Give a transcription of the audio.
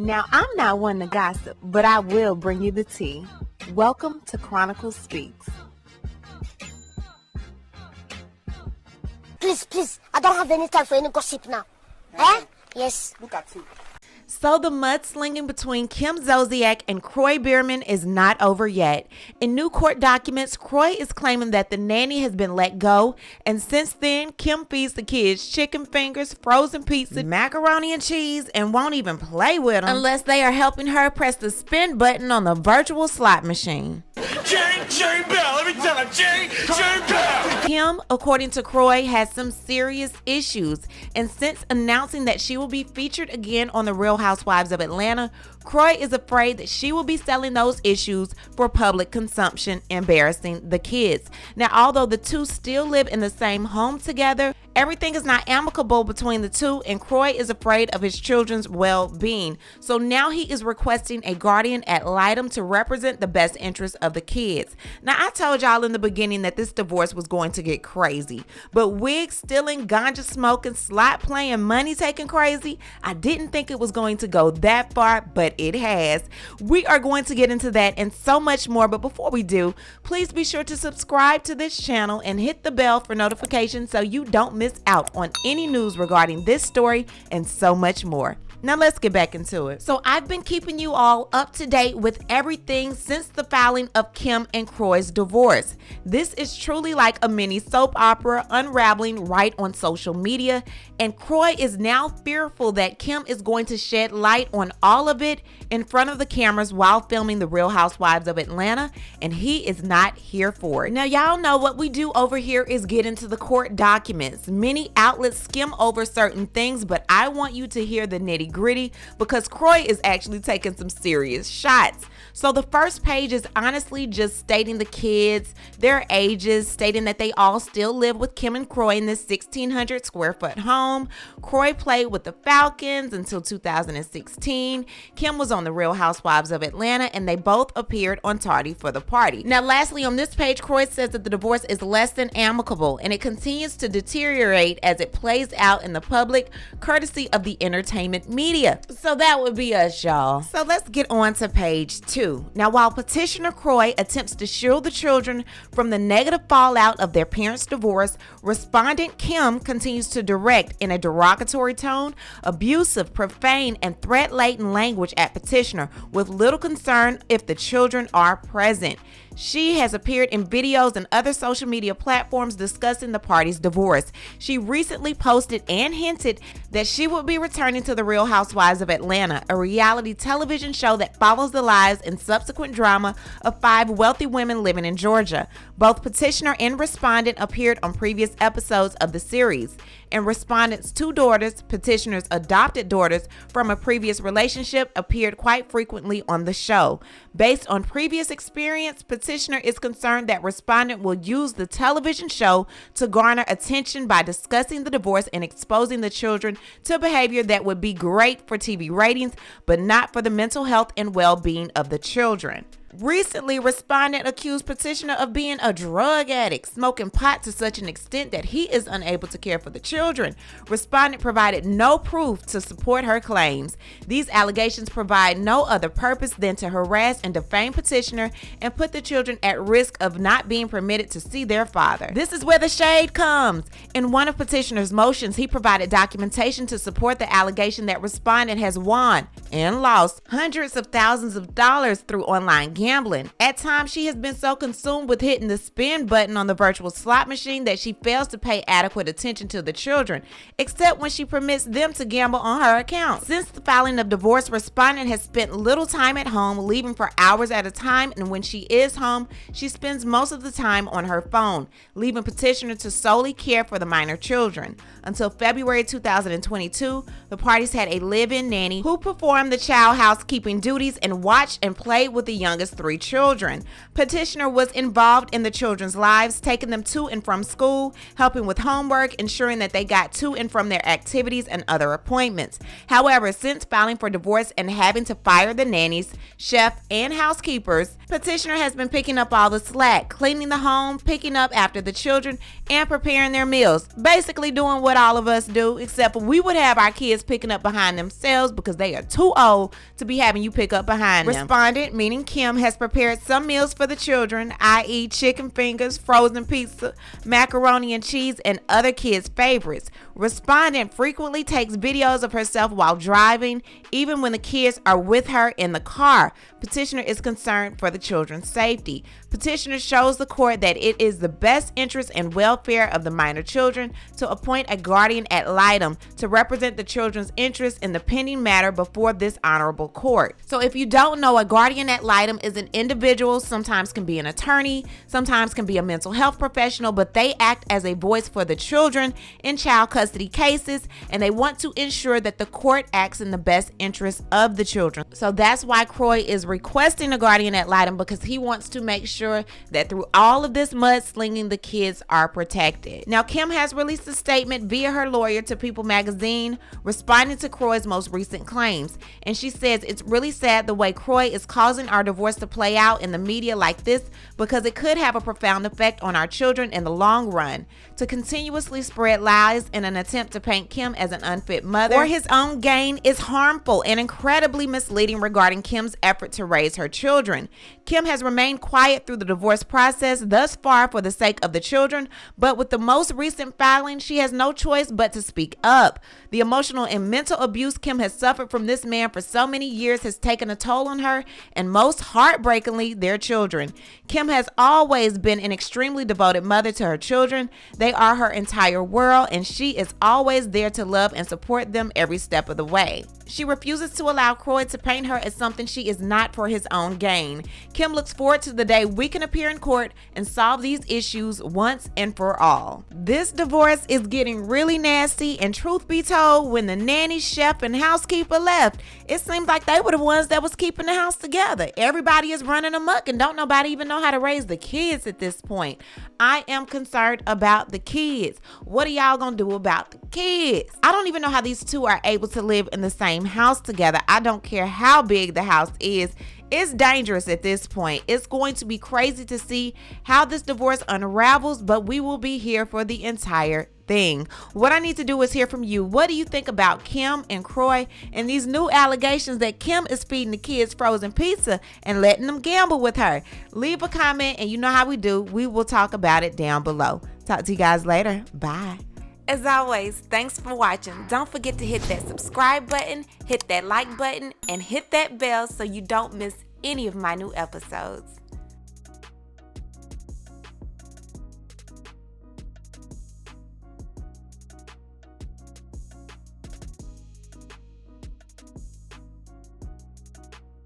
Now, I'm not one to gossip, but I will bring you the tea. Welcome to Chronicle Speaks. Please, I don't have any time for any gossip now. Eh? Yes. Look at you. So the mudslinging between Kim Zolciak and Kroy-biermann is not over yet. In new court documents, Kroy is claiming that the nanny has been let go, and since then, Kim feeds the kids chicken fingers, frozen pizza, macaroni and cheese, and won't even play with them unless they are helping her press the spin button on the virtual slot machine. Jane Bell, every time, Jane Bell. Kim, according to Kroy, has some serious issues, and since announcing that she will be featured again on The Real Housewives of Atlanta, Kroy is afraid that she will be selling those issues for public consumption, embarrassing the kids. Now, although the two still live in the same home together, everything is not amicable between the two, and Kroy is afraid of his children's well-being. So now he is requesting a guardian ad litem to represent the best interests of the kids. Now, I told y'all in the beginning that this divorce was going to get crazy, but wig stealing, ganja smoking, slot playing, money taking crazy, I didn't think it was going to go that far, but it has. We are going to get into that and so much more, but before we do, please be sure to subscribe to this channel and hit the bell for notifications so you don't miss out on any news regarding this story and so much more. Now let's get back into it. So I've been keeping you all up to date with everything since the filing of Kim and Kroy's divorce. This is truly like a mini soap opera unraveling right on social media, and Kroy is now fearful that Kim is going to shed light on all of it in front of the cameras while filming The Real Housewives of Atlanta, and he is not here for it. Now y'all know what we do over here is get into the court documents. Many outlets skim over certain things, but I want you to hear the nitty-gritty because Kroy is actually taking some serious shots. So the first page is honestly just stating the kids, their ages, stating that they all still live with Kim and Kroy in this 1,600 square foot home. Kroy played with the Falcons until 2016. Kim was on The Real Housewives of Atlanta, and they both appeared on Tardy for the Party. Now lastly, on this page, Kroy says that the divorce is less than amicable, and it continues to deteriorate as it plays out in the public, courtesy of the entertainment media. So that would be us, y'all. So let's get on to page 2. Now, while petitioner Kroy attempts to shield the children from the negative fallout of their parents' divorce, respondent Kim continues to direct in a derogatory tone, abusive, profane, and threat-laden language at petitioner with little concern if the children are present. She has appeared in videos and other social media platforms discussing the party's divorce. She recently posted and hinted that she would be returning to The Real Housewives of Atlanta, a reality television show that follows the lives and subsequent drama of 5 wealthy women living in Georgia. Both petitioner and respondent appeared on previous episodes of the series, and respondent's 2 daughters, petitioner's adopted daughters from a previous relationship, appeared quite frequently on the show. Based on previous experience, petitioner is concerned that respondent will use the television show to garner attention by discussing the divorce and exposing the children to behavior that would be great for TV ratings, but not for the mental health and well-being of the children. Recently, respondent accused petitioner of being a drug addict, smoking pot to such an extent that he is unable to care for the children. Respondent provided no proof to support her claims. These allegations provide no other purpose than to harass and defame petitioner and put the children at risk of not being permitted to see their father. This is where the shade comes. In one of petitioner's motions, he provided documentation to support the allegation that respondent has won and lost hundreds of thousands of dollars through online gambling. At times, she has been so consumed with hitting the spin button on the virtual slot machine that she fails to pay adequate attention to the children, except when she permits them to gamble on her account. Since the filing of divorce, respondent has spent little time at home, leaving for hours at a time, and when she is home, she spends most of the time on her phone, leaving petitioner to solely care for the minor children. Until February 2022, the parties had a live-in nanny who performed the child housekeeping duties and watched and played with the youngest 3 children. Petitioner was involved in the children's lives, taking them to and from school, helping with homework, ensuring that they got to and from their activities and other appointments. However, since filing for divorce and having to fire the nannies, chef, and housekeepers, petitioner has been picking up all the slack, cleaning the home, picking up after the children, and preparing their meals. Basically doing what all of us do, except for we would have our kids picking up behind themselves because they are too too old to be having you pick up behind them. Respondent, meaning Kim, has prepared some meals for the children, i.e. chicken fingers, frozen pizza, macaroni and cheese, and other kids' favorites. Respondent frequently takes videos of herself while driving, even when the kids are with her in the car. Petitioner is concerned for the children's safety. Petitioner shows the court that it is the best interest and welfare of the minor children to appoint a guardian ad litem to represent the children's interests in the pending matter before this honorable court. So if you don't know, a guardian ad litem is an individual, sometimes can be an attorney, sometimes can be a mental health professional, but they act as a voice for the children in child custody cases, and they want to ensure that the court acts in the best interest of the children. So that's why Kroy is requesting a guardian ad litem, because he wants to make sure that through all of this mudslinging, the kids are protected. Now, Kim has released a statement via her lawyer to People magazine responding to Kroy's most recent claims, and she says it's really sad the way Kroy is causing our divorce to play out in the media like this, because it could have a profound effect on our children in the long run. To continuously spread lies in an attempt to paint Kim as an unfit mother for his own gain is harmful and incredibly misleading regarding Kim's effort to raise her children. Kim has remained quiet through the divorce process thus far for the sake of the children, but with the most recent filing, she has no choice but to speak up. The emotional and mental abuse Kim has suffered from this man for so many years has taken a toll on her, and most heartbreakingly, their children. Kim has always been an extremely devoted mother to her children. They are her entire world, and she is always there to love and support them every step of the way. She refuses to allow Kroy to paint her as something she is not for his own gain. Kim looks forward to the day we can appear in court and solve these issues once and for all. This divorce is getting really nasty, and truth be told, when the nanny, chef, and housekeeper left, it seemed like they were the ones that was keeping the house together. Everybody is running amok, and don't nobody even know how to raise the kids at this point. I am concerned about the kids. What are y'all gonna do about the kids? I don't even know how these two are able to live in the same house together. I don't care how big the house is. It's dangerous at this point. It's going to be crazy to see how this divorce unravels, but we will be here for the entire thing. What I need to do is hear from you. What do you think about Kim and Kroy and these new allegations that Kim is feeding the kids frozen pizza and letting them gamble with her? Leave a comment, and you know how we do. We will talk about it down below. Talk to you guys later. Bye. As always, thanks for watching. Don't forget to hit that subscribe button, hit that like button, and hit that bell so you don't miss any of my new episodes.